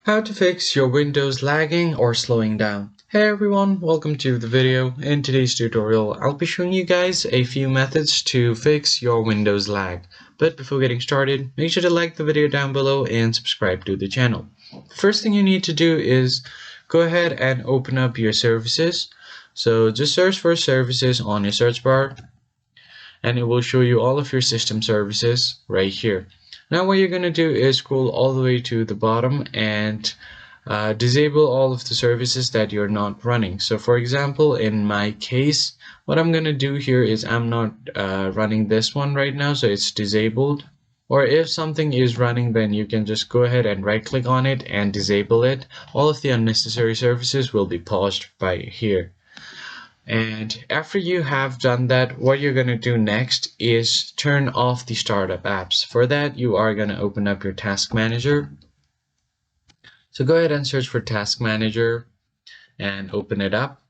How to fix your Windows lagging or slowing down. Hey everyone, welcome to the video. In today's tutorial, I'll be showing you guys a few methods to fix your Windows lag. But before getting started, make sure to like the video down below and subscribe to the channel. The first thing you need to do is go ahead and open up your services. So just search for services on your search bar and it will show you all of your system services right here. Now what you're going to do is scroll all the way to the bottom and disable all of the services that you're not running. So for example, in my case, what I'm going to do here is I'm not running this one right now, so it's disabled. Or if something is running, then you can just go ahead and right click on it and disable it. All of the unnecessary services will be paused by here. And after you have done that, what you're going to do next is turn off the startup apps. For that, you are going to open up your task manager. So go ahead and search for task manager and open it up.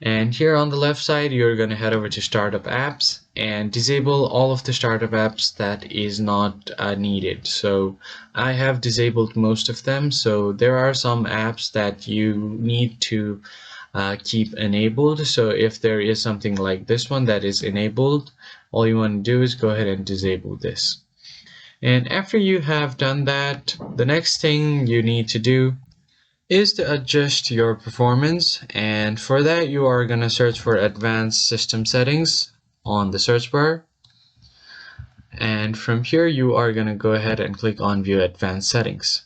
And here on the left side, you're going to head over to startup apps and disable all of the startup apps that is not needed. So I have disabled most of them. So there are some apps that you need to keep enabled. So if there is something like this one that is enabled, all you want to do is go ahead and disable this. And after you have done that, the next thing you need to do is to adjust your performance, and for that you are going to search for advanced system settings on the search bar, and from here you are going to go ahead and click on view advanced settings.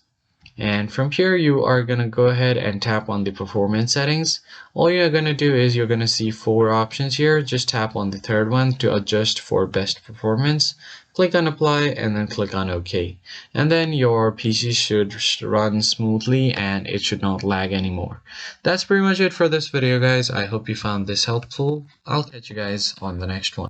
And from here you are going to go ahead and tap on the performance settings. All you're going to do is you're going to see 4 options here. Just tap on the third one to adjust for best performance. Click on apply and then click on OK. And then your PC should run smoothly and it should not lag anymore. That's pretty much it for this video, guys. I hope you found this helpful. I'll catch you guys on the next one.